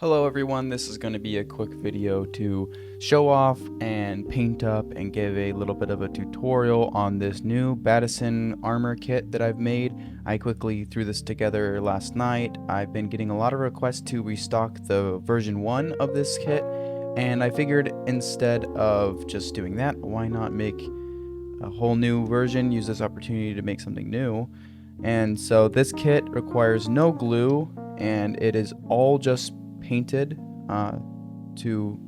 Hello everyone, this is going to be a quick video to show off and paint up and give a little bit of a tutorial on this new Battison armor kit that I've made. I quickly threw this together last night. I've been getting a lot of requests to restock the version 1 of this kit, and I figured instead of just doing that, why not make a whole new version, use this opportunity to make something new. And so this kit requires no glue, and it is all just painted to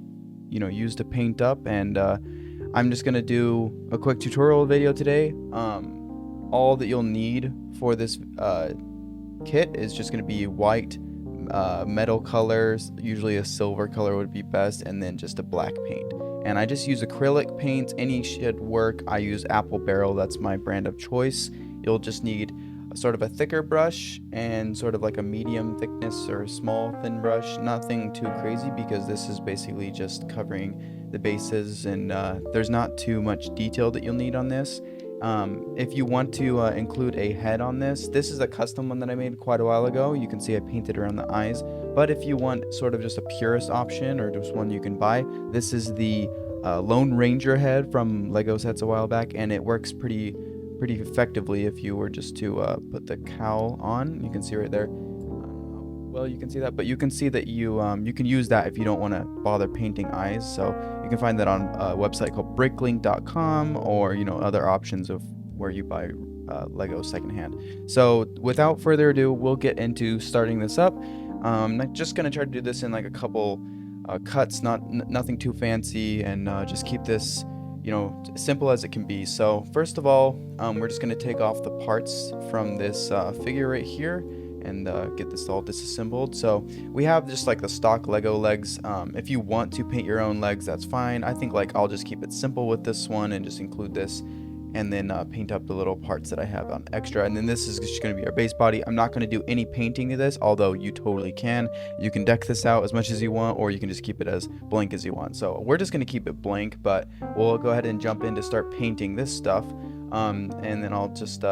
use to paint up, and I'm just gonna do a quick tutorial video today. All that you'll need for this kit is just gonna be white metal colors, usually a silver color would be best, and then just a black paint. And I just use acrylic paints, any should work. I use Apple Barrel, that's my brand of choice. You'll just need sort of a thicker brush and sort of like a medium thickness or a small thin brush, nothing too crazy because this is basically just covering the bases, and there's not too much detail that you'll need on this. If you want to include a head on this is a custom one that I made quite a while ago. You can see I painted around the eyes, but if you want sort of just a purist option or just one you can buy, this is the Lone Ranger head from Lego Sets a while back, and it works pretty effectively if you were just to put the cowl on. You can see right there. Well, you can see that, but you can see that you can use that if you don't want to bother painting eyes. So you can find that on a website called bricklink.com, or other options of where you buy Lego secondhand. So without further ado, we'll get into starting this up. I'm just gonna try to do this in like a couple cuts, nothing too fancy, and just keep this simple as it can be. So first of all, we're just going to take off the parts from this figure right here and get this all disassembled. So we have just like the stock Lego legs. If you want to paint your own legs, that's fine. I think I'll just keep it simple with this one and just include this, and then paint up the little parts that I have on extra. And then this is just going to be our base body. I'm not going to do any painting to this, although you totally can. You can deck this out as much as you want, or you can just keep it as blank as you want. So we're just going to keep it blank, but we'll go ahead and jump in to start painting this stuff. And then I'll just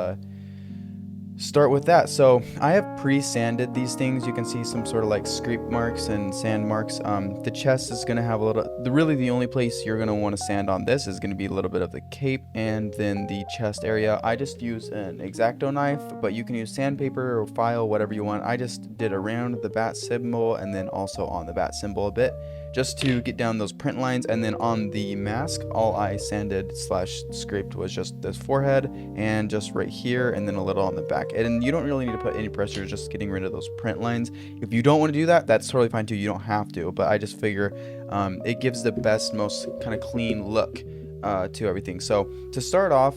start with that. So I have pre-sanded these things. You can see some sort of like scrape marks and sand marks. The chest is going to have a little, really the only place you're going to want to sand on this is going to be a little bit of the cape and then the chest area. I just use an X-Acto knife, but you can use sandpaper or file, whatever you want. I just did around the bat symbol and then also on the bat symbol a bit, just to get down those print lines. And then on the mask, all I sanded / scraped was just this forehead and just right here, and then a little on the back. And you don't really need to put any pressure, just getting rid of those print lines. If you don't want to do that, that's totally fine too. You don't have to, but I just figure it gives the best, most kind of clean look to everything. So to start off,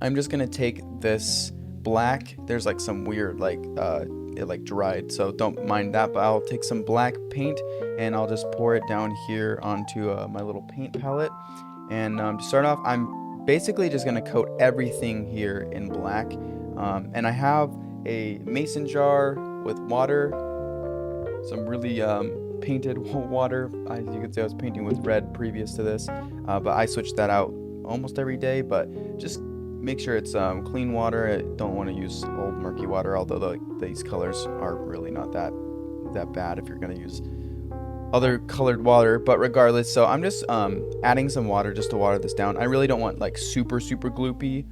I'm just gonna take this black. There's like some weird it dried, so don't mind that, but I'll take some black paint and I'll just pour it down here onto my little paint palette. And to start off, I'm basically just gonna coat everything here in black. And I have a mason jar with water, some really painted water. As you can see, I was painting with red previous to this, but I switched that out almost every day. But just make sure it's clean water. I don't want to use old murky water, although these colors are really not that bad if you're going to use other colored water. But regardless, so I'm just adding some water just to water this down. I really don't want like super gloopy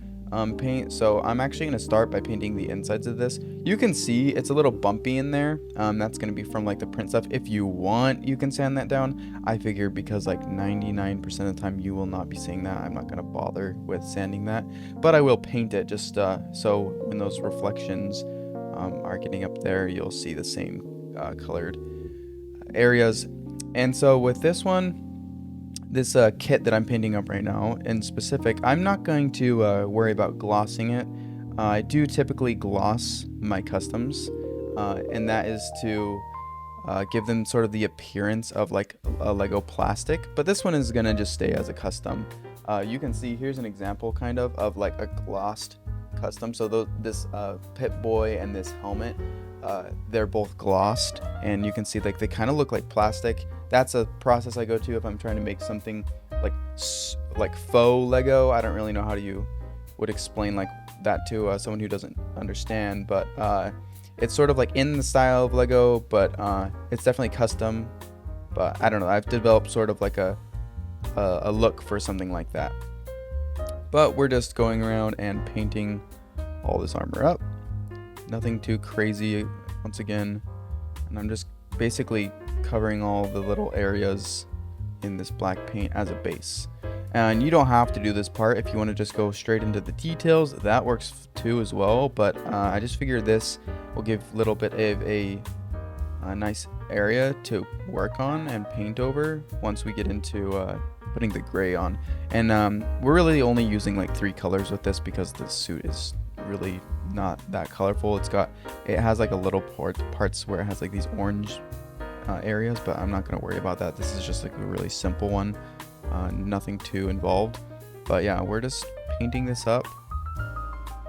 paint, so I'm actually going to start by painting the insides of this. You can see it's a little bumpy in there. That's going to be from like the print stuff. If you want, you can sand that down. I figure because like 99% of the time you will not be seeing that, I'm not going to bother with sanding that, but I will paint it just so when those reflections are getting up there, you'll see the same colored areas. And so with this one, this kit that I'm painting up right now in specific, I'm not going to worry about glossing it. I do typically gloss my customs, and that is to give them sort of the appearance of like a Lego plastic, but this one is gonna just stay as a custom. You can see here's an example kind of like a glossed custom. So this Pip-Boy and this helmet, they're both glossed, and you can see like they kind of look like plastic. That's a process I go to if I'm trying to make something like faux Lego. I don't really know how you would explain like that to someone who doesn't understand, but It's sort of like in the style of Lego, but it's definitely custom. But I don't know, I've developed sort of like a look for something like that. But we're just going around and painting all this armor up. Nothing too crazy once again. And I'm just basically covering all the little areas in this black paint as a base. And you don't have to do this part. If you want to just go straight into the details, that works too as well. But I just figured this will give a little bit of a nice area to work on and paint over once we get into putting the gray on. And we're really only using like 3 colors with this because the suit is really not that colorful. It has like a little parts where it has like these orange areas, but I'm not going to worry about that. This is just like a really simple one, nothing too involved. But yeah, we're just painting this up,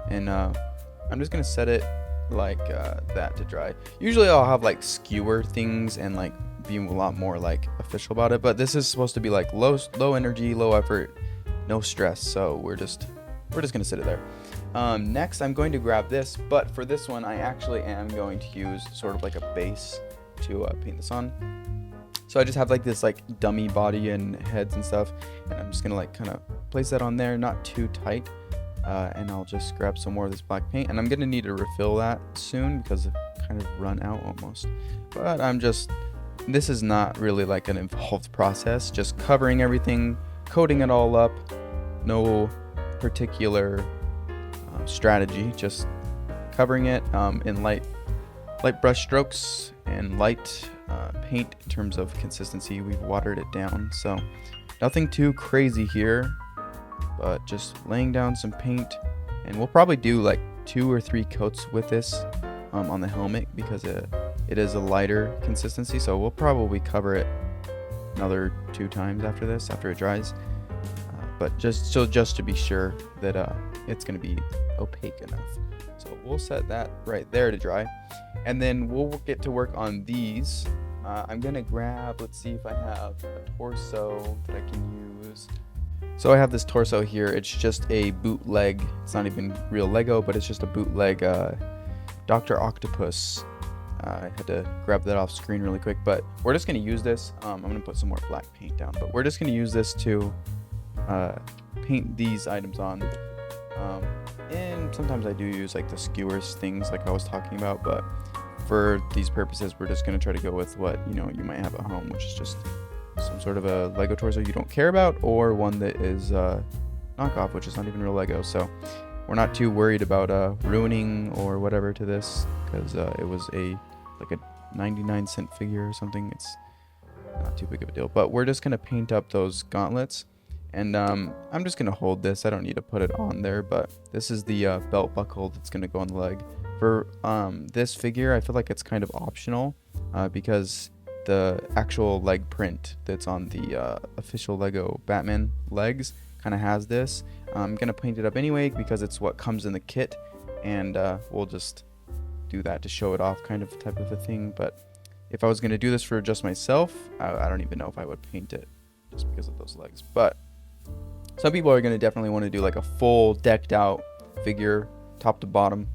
and I'm just going to set it like that to dry. Usually I'll have like skewer things and like be a lot more like official about it, but this is supposed to be like low energy, low effort, no stress, so we're just gonna sit it there. Next I'm going to grab this, but for this one I actually am going to use sort of like a base to paint this on. So I just have like this like dummy body and heads and stuff, and I'm just gonna like kind of place that on there, not too tight. And I'll just grab some more of this black paint, and I'm gonna need to refill that soon because it kind of run out almost. But this is not really like an involved process, just covering everything, coating it all up, no particular strategy, just covering it in light brush strokes and light paint. In terms of consistency, we've watered it down, so nothing too crazy here, but just laying down some paint. And we'll probably do like 2 or 3 coats with this on the helmet because it is a lighter consistency, so we'll probably cover it another 2 times after this, after it dries, but just to be sure that it's going to be opaque enough. So we'll set that right there to dry, and then we'll get to work on these. I'm going to grab, let's see if I have a torso that I can use. So I have this torso here. It's just a bootleg. It's not even real Lego, but it's just a bootleg Dr. Octopus. I had to grab that off screen really quick, but we're just going to use this. I'm going to put some more black paint down, but we're just going to use this to paint these items on. And sometimes I do use like the skewers things like I was talking about, but for these purposes, we're just going to try to go with what you might have at home, which is just some sort of a Lego torso you don't care about, or one that is knockoff, which is not even real Lego. So we're not too worried about ruining or whatever to this, because it was like a 99-cent figure or something. It's not too big of a deal. But we're just gonna paint up those gauntlets, and I'm just gonna hold this. I don't need to put it on there, but this is the belt buckle that's gonna go on the leg. For this figure, I feel like it's kind of optional because the actual leg print that's on the official Lego Batman legs kind of has this. I'm gonna paint it up anyway because it's what comes in the kit, and we'll just do that to show it off, kind of type of a thing. But if I was gonna do this for just myself, I don't even know if I would paint it just because of those legs. But some people are gonna definitely want to do like a full decked out figure top to bottom,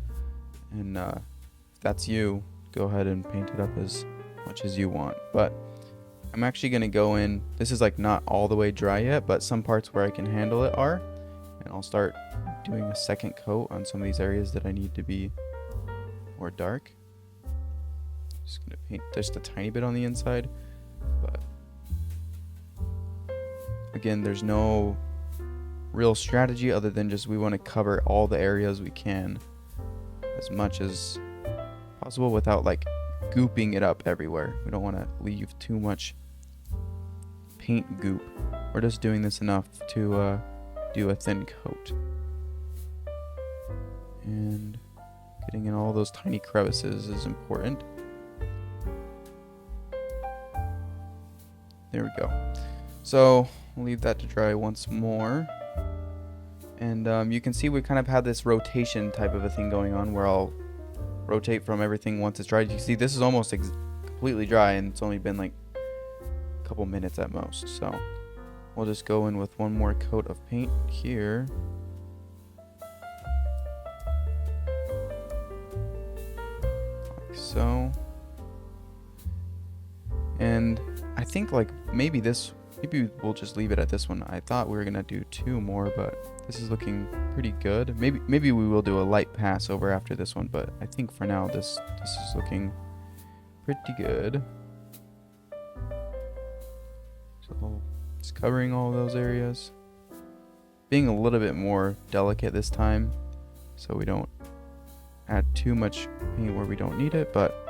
and if that's you, go ahead and paint it up as much as you want. But I'm actually gonna go in, this is like not all the way dry yet, but some parts where I can handle it are, and I'll start doing a second coat on some of these areas that I need to be more dark. Just gonna paint just a tiny bit on the inside, but again, there's no real strategy other than just we want to cover all the areas we can as much as possible without like gooping it up everywhere. We don't want to leave too much paint goop. We're just doing this enough to do a thin coat, and getting in all those tiny crevices is important. There we go. So we'll leave that to dry once more, and you can see we kind of have this rotation type of a thing going on where I'll rotate from everything once it's dry. You see this is almost completely dry, and it's only been like a couple minutes at most. So we'll just go in with one more coat of paint here. so. And I think like maybe we'll just leave it at this one. I thought we were gonna do 2 more, but this is looking pretty good. Maybe we will do a light pass over after this one, but I think for now this is looking pretty good. So it's covering all those areas. Being a little bit more delicate this time, so we don't add too much paint where we don't need it, but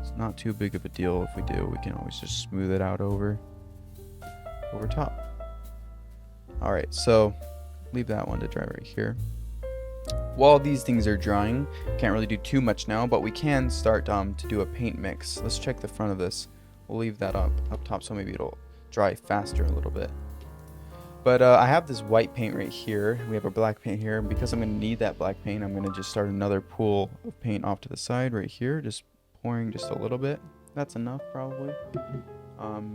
it's not too big of a deal. If we do, we can always just smooth it out over top. Alright, so leave that one to dry right here. While these things are drying, can't really do too much now, but we can start to do a paint mix. Let's check the front of this. We'll leave that up top so maybe it'll dry faster a little bit. But I have this white paint right here. We have a black paint here. And because I'm going to need that black paint, I'm going to just start another pool of paint off to the side right here. Just pouring just a little bit. That's enough probably.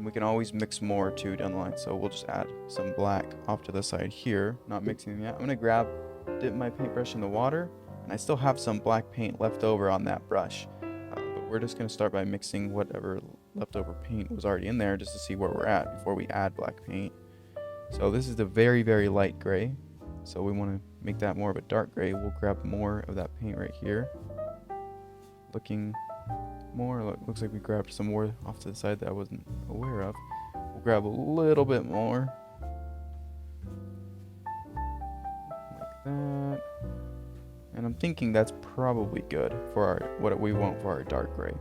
We can always mix more too down the line. So we'll just add some black off to the side here. Not mixing yet. I'm going to dip my paintbrush in the water. And I still have some black paint left over on that brush. But we're just going to start by mixing whatever leftover paint was already in there just to see where we're at before we add black paint. So this is the very, very light gray. So we want to make that more of a dark gray. We'll grab more of that paint right here. Looking more, looks like we grabbed some more off to the side that I wasn't aware of. We'll grab a little bit more. Like that. And I'm thinking that's probably good for what we want for our dark gray.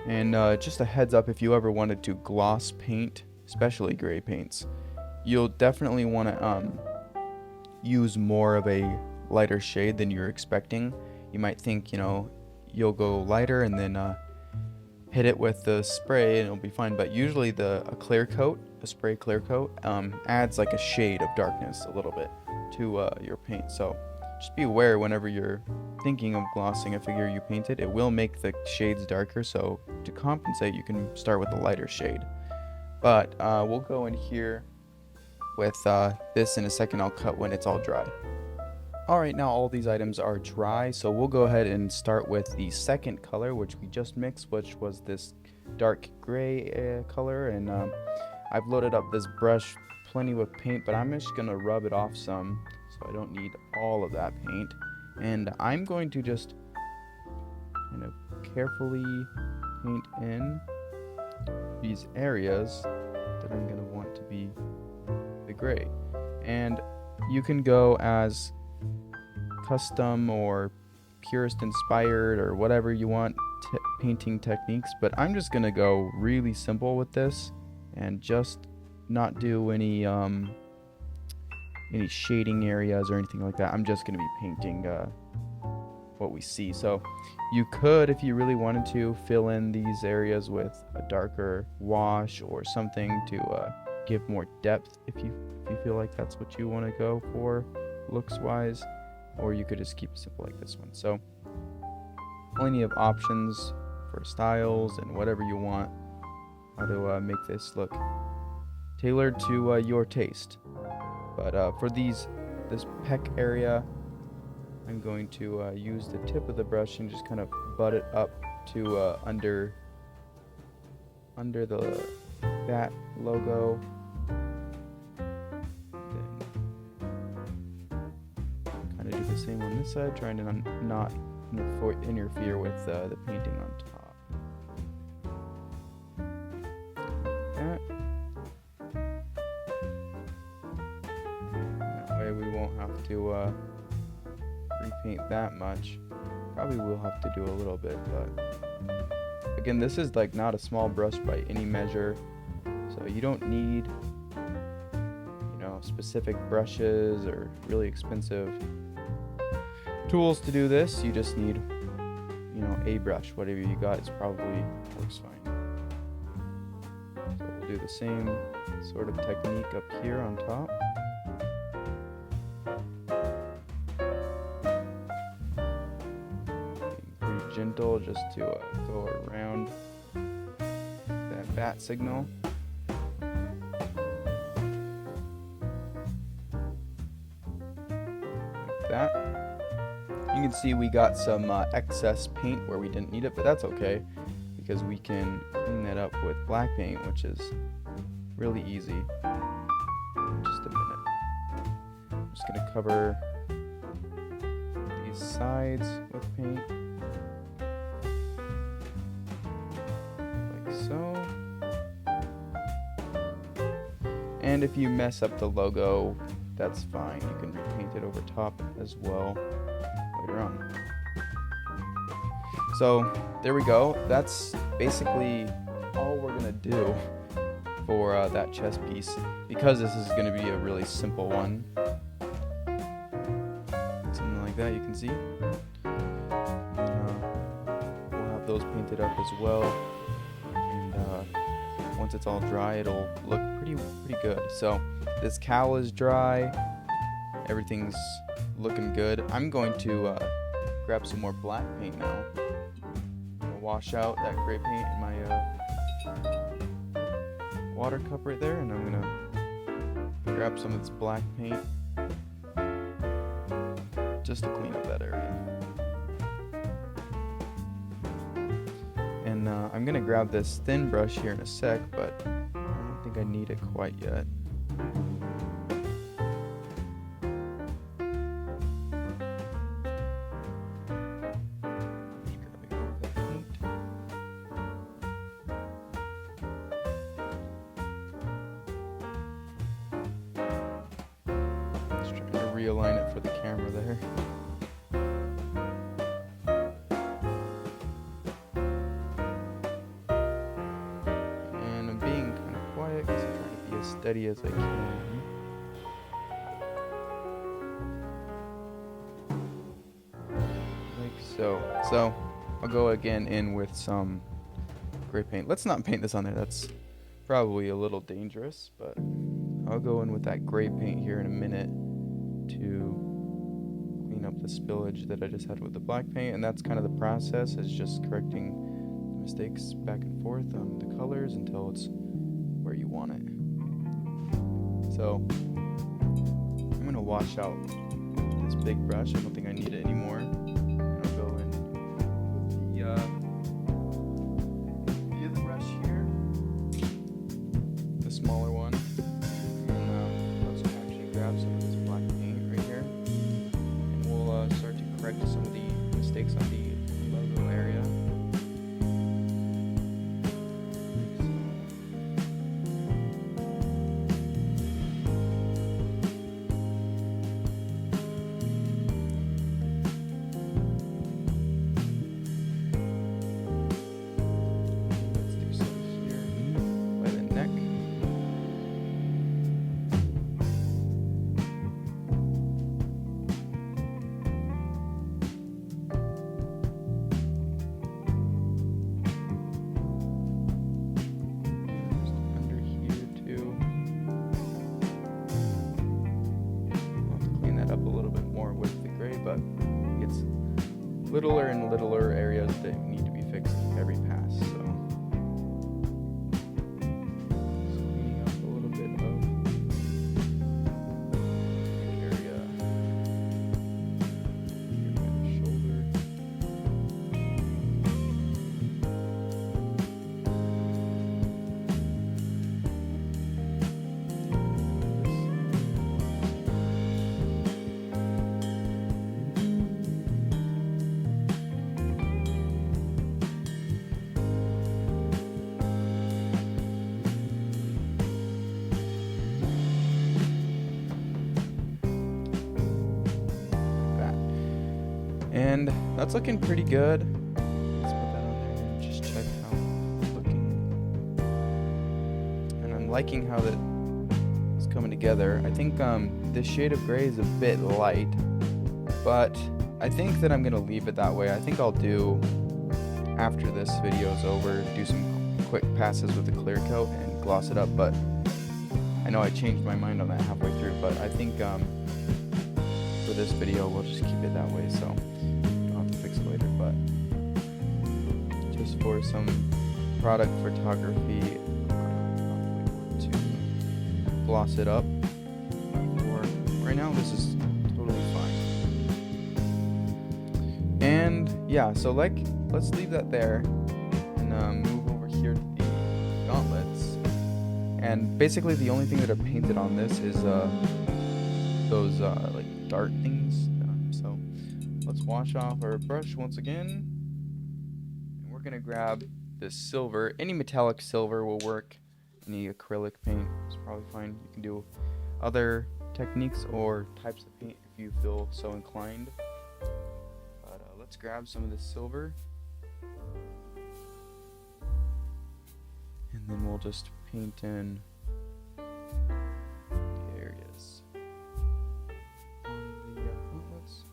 And just a heads up, if you ever wanted to gloss paint, especially gray paints, you'll definitely want to use more of a lighter shade than you're expecting. You might think, you'll go lighter and then hit it with the spray and it'll be fine. But usually a spray clear coat, adds like a shade of darkness a little bit to your paint. So just be aware whenever you're thinking of glossing a figure you painted, it will make the shades darker. So to compensate, you can start with a lighter shade. But we'll go in here with this in a second. I'll cut when it's all dry. Alright, now all these items are dry, so we'll go ahead and start with the second color, which we just mixed, which was this dark gray color. And I've loaded up this brush plenty with paint, but I'm just gonna rub it off some, so I don't need all of that paint. And I'm going to just kind of carefully paint in these areas that I'm gonna want to be the gray. And you can go as custom or purist inspired or whatever you want painting techniques, but I'm just gonna go really simple with this and just not do any shading areas or anything like that. I'm just gonna be painting what we see. So you could, if you really wanted to, fill in these areas with a darker wash or something to give more depth if you feel like that's what you want to go for looks wise, or you could just keep it simple like this one. So plenty of options for styles and whatever you want, how to make this look tailored to your taste. But for this peck area, I'm going to use the tip of the brush and just kind of butt it up to under the bat logo. Kind of do the same on this side, trying to not interfere with the painting on top. Like that. That way we won't have to repaint that much. Probably will have to do a little bit, but again, this is like not a small brush by any measure, so you don't need specific brushes or really expensive tools to do this. You just need a brush. Whatever you got is probably works fine. So we'll do the same sort of technique up here on top. Pretty gentle just to go around that bat signal. Like that. You can can see we got some excess paint where we didn't need it, but that's okay because we can clean that up with black paint, which is really easy. Just a minute. I'm just gonna cover these sides with paint like so. And if you mess up the logo, that's fine. You can repaint it over top as well later on. So there we go. That's basically all we're gonna do for that chest piece, because this is gonna be a really simple one. Something like that, you can see. We'll have those painted up as well, and once it's all dry, it'll look pretty good. So this cowl is dry. Everything's looking good. I'm going to grab some more black paint now. I'm gonna wash out that gray paint in my water cup right there, and I'm gonna grab some of this black paint just to clean up that area. And I'm gonna grab this thin brush here in a sec, but I don't think I need it quite yet. Realign it for the camera there. And I'm being kind of quiet because I'm trying to be as steady as I can. Like so. So I'll go again in with some gray paint. Let's not paint this on there. That's probably a little dangerous, but I'll go in with that gray paint here in a minute to clean up the spillage that I just had with the black paint. And that's kind of the process, is just correcting the mistakes back and forth on the colors until it's where you want it. So I'm gonna wash out this big brush. I don't think I need it anymore. And I'll go in with the other brush here, the smaller one, and let's actually grab some of this black paint and we'll start to correct some of the mistakes on the logo area. Let's do some here by the neck. But it's littler and littler areas that need to be fixed every pass. So just cleaning up a little bit of area here by the shoulder. And that's looking pretty good. Let's put that on there and just check how it's looking. And I'm liking how that it's coming together. I think this shade of gray is a bit light, but I think that I'm gonna leave it that way. I think I'll do, after this video is over, do some quick passes with the clear coat and gloss it up. But I know I changed my mind on that halfway through, but I think for this video we'll just keep it that way, so I'll have to fix it later. But just for some product photography, probably want to gloss it up. For right now, this is totally fine. And yeah, so let's leave that there and move over here to the gauntlets. And basically the only thing that are painted on this is those like dart things. So let's wash off our brush once again. And we're gonna grab this silver. Any metallic silver will work. Any acrylic paint is probably fine. You can do other techniques or types of paint if you feel so inclined. But let's grab some of this silver. And then we'll just paint in the areas on the gauntlets.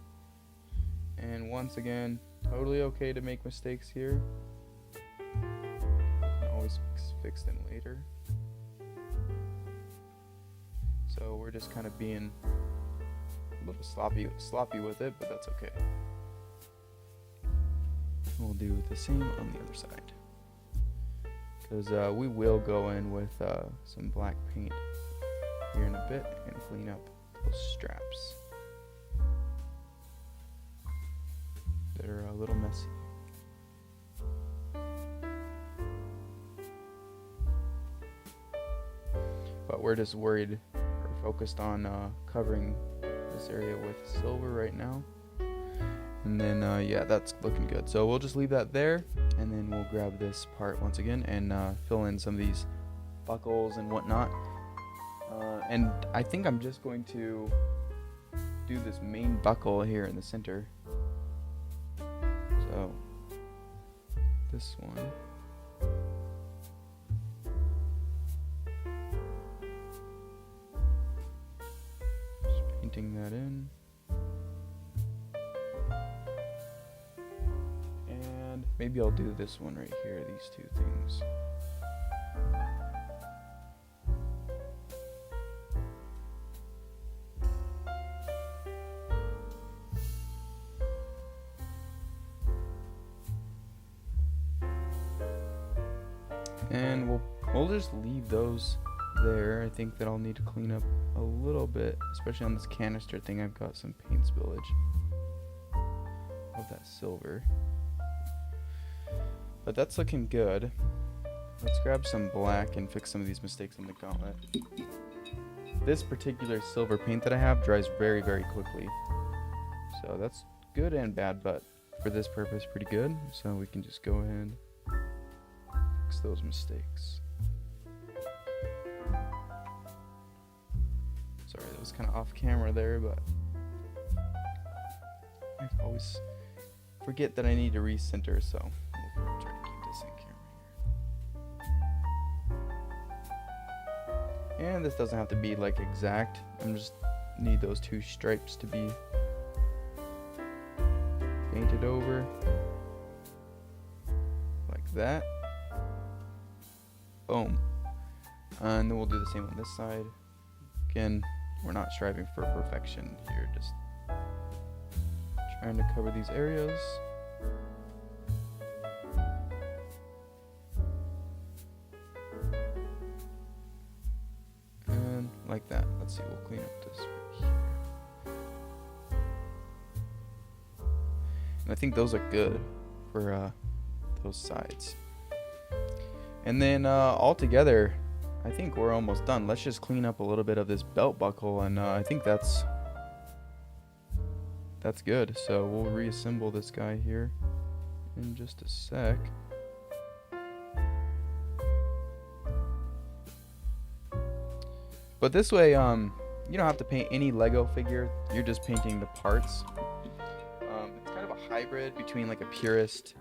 And once again, totally okay to make mistakes here. You can always fix them later. So we're just kind of being a little sloppy with it, but that's okay. We'll do the same on the other side, because we will go in with some black paint here in a bit and clean up those straps that are a little messy. But we're just worried, or focused on covering this area with silver right now. And then yeah, that's looking good. So we'll just leave that there, and then we'll grab this part once again and fill in some of these buckles and whatnot. And I think I'm just going to do this main buckle here in the center. So this one. Just painting that in. And maybe I'll do this one right here, these two things. And we'll just leave those there. I think that I'll need to clean up a little bit, especially on this canister thing. I've got some paint spillage of that silver. But that's looking good. Let's grab some black and fix some of these mistakes on the gauntlet. This particular silver paint that I have dries very, very quickly. So that's good and bad, but for this purpose, pretty good. So we can just go ahead, fix those mistakes. Sorry, that was kind of off camera there, but I always forget that I need to recenter, so we'll try to keep this in camera here. And this doesn't have to be like exact. I just need those two stripes to be painted over like that. Boom. And then we'll do the same on this side. Again, we're not striving for perfection here, just trying to cover these areas. And like that. Let's see, we'll clean up this right here. And I think those are good for those sides. And then all together, I think we're almost done. Let's just clean up a little bit of this belt buckle, and I think that's good. So we'll reassemble this guy here in just a sec. But this way, you don't have to paint any Lego figure. You're just painting the parts. It's kind of a hybrid between like a purist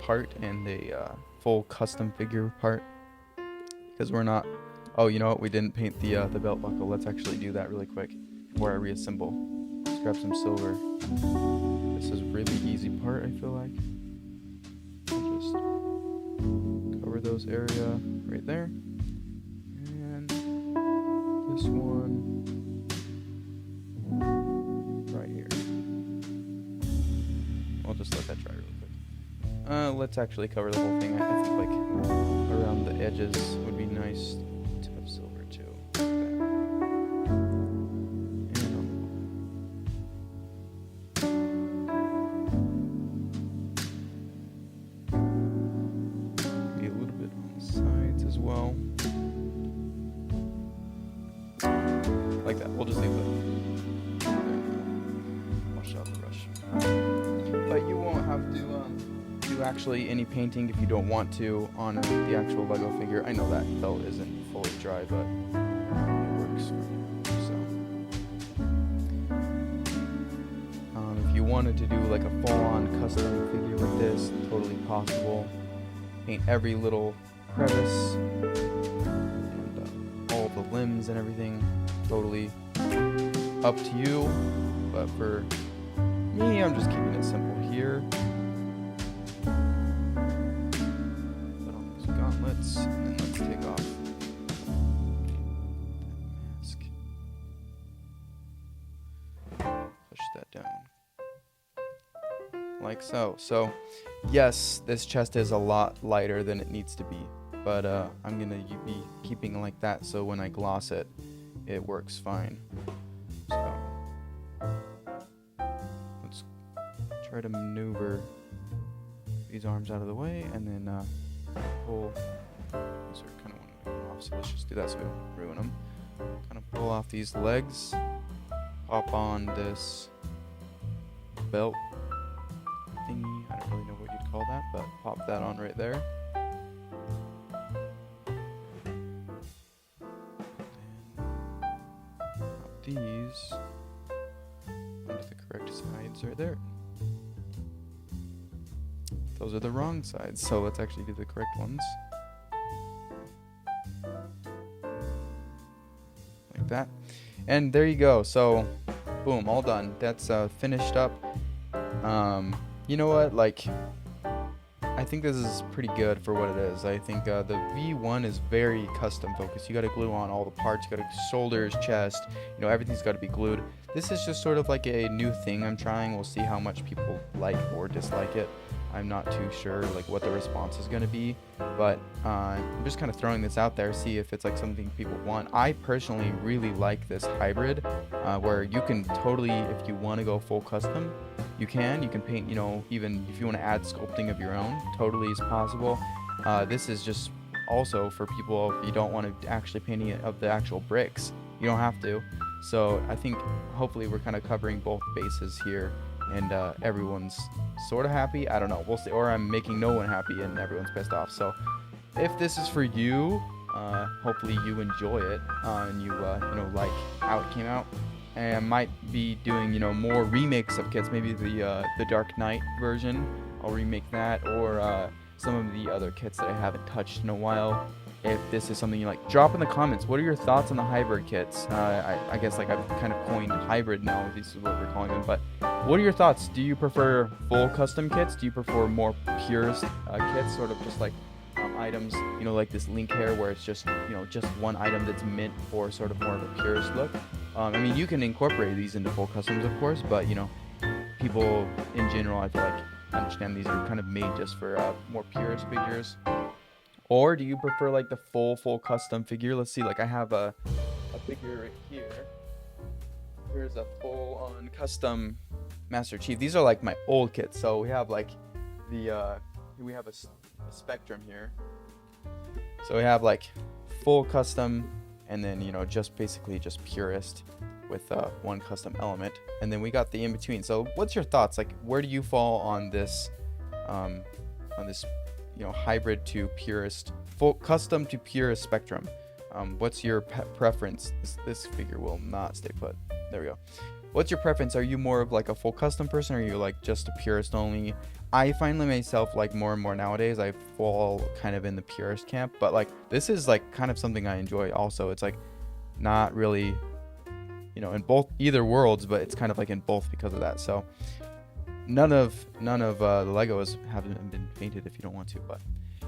part and a full custom figure part, because we're not. Oh, you know what? We didn't paint the belt buckle. Let's actually do that really quick before I reassemble. Let's grab some silver. This is a really easy part, I feel like. I'll just cover those area right there. And this one right here. I'll just let that dry really quick. Let's actually cover the whole thing. I think like around the edges would be nice to have silver too. as well. Like that. We'll just leave that. Watch out the brush. But you won't have to do actually any painting if you don't want to on the actual Lego figure. I know that felt isn't fully dry, but it works. If you wanted to do like a full-on custom figure with this, totally possible. Paint every little crevice and all the limbs and everything. Totally up to you. But for me, I'm just keeping it simple here. Put on these gauntlets and then let's take off that mask. Push that down. Like so. So yes, this chest is a lot lighter than it needs to be, but I'm gonna be keeping it like that so when I gloss it, it works fine. So let's try to maneuver these arms out of the way and then pull. These are kind of want to go off, so let's just do that so we don't ruin them. Kind of pull off these legs, pop on this belt thingy. I don't really know what you'd call that, but pop that on right there. And pop these onto the correct sides right there. Those are the wrong sides, so let's actually do the correct ones. Like that. And there you go. So, boom, all done. That's finished up. You know what, like, I think this is pretty good for what it is. I think the V1 is very custom focused. You got to glue on all the parts. You got to shoulders, chest, you know, everything's got to be glued. This is just sort of like a new thing I'm trying. We'll see how much people like or dislike it. I'm not too sure like what the response is going to be, but I'm just kind of throwing this out there, see if it's like something people want. I personally really like this hybrid where you can totally, if you want to go full custom, you can paint, you know, even if you want to add sculpting of your own, totally is possible. This is just also for people if you don't want to actually paint any of the actual bricks, you don't have to. So I think hopefully we're kind of covering both bases here, and everyone's sort of happy. I don't know, we'll see, or I'm making no one happy and everyone's pissed off. So if this is for you, hopefully you enjoy it and you you know, like how it came out. And I might be doing, you know, more remakes of kits, maybe the Dark Knight version. I'll remake that, or some of the other kits that I haven't touched in a while. If this is something you like, drop in the comments. What are your thoughts on the hybrid kits? I guess like I've kind of coined hybrid now. This is what we're calling them. But what are your thoughts? Do you prefer full custom kits? Do you prefer more purist kits, sort of just like items, you know, like this link hair where it's just, you know, just one item that's meant for sort of more of a purist look? I mean, you can incorporate these into full customs, of course, but, you know, people in general, I feel like, understand these are kind of made just for more purist figures. Or do you prefer like the full custom figure? Let's see, like I have a figure right here. Here's a full on custom Master Chief. These are like my old kits. So we have like we have a spectrum here. So we have like full custom, and then, you know, just basically just purist with one custom element, and then we got the in between. So what's your thoughts? Like, where do you fall on this you know, hybrid to purist, full custom to purist spectrum? What's your preference? This figure will not stay put. There we go. What's your preference? Are you more of like a full custom person, or are you like just a purist only? I find myself like more and more nowadays I fall kind of in the purist camp, but like this is like kind of something I enjoy also. It's like not really, you know, in either worlds, but it's kind of like in both because of that. So none of the Legos haven't been painted if you don't want to, but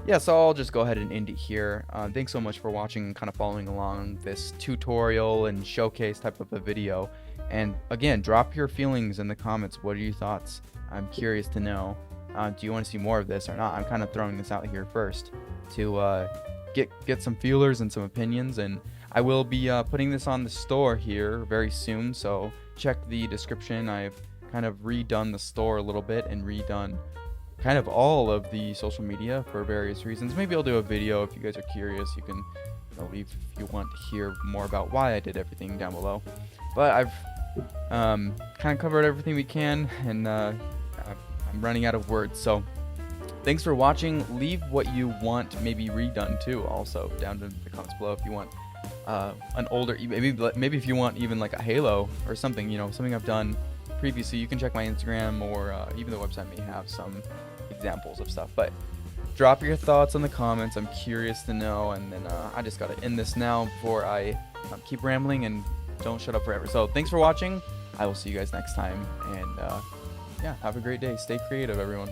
yeah, so I'll just go ahead and end it here. Thanks so much for watching and kind of following along this tutorial and showcase type of a video. And again, drop your feelings in the comments. What are your thoughts? I'm curious to know. Do you want to see more of this or not? I'm kind of throwing this out here first to get some feelers and some opinions, and I will be putting this on the store here very soon, so check the description. I've kind of redone the store a little bit and redone kind of all of the social media for various reasons. Maybe I'll do a video if you guys are curious. You can leave if you want to hear more about why I did everything down below. But I've kind of covered everything we can, and I'm running out of words. So thanks for watching. Leave what you want maybe redone too, also down in the comments below if you want an older, maybe if you want even like a Halo or something, something I've done previously. You can check my Instagram, or even the website may have some examples of stuff. But drop your thoughts in the comments. I'm curious to know. And then I just gotta end this now before I keep rambling and don't shut up forever. So thanks for watching. I will see you guys next time, and yeah, have a great day. Stay creative, everyone.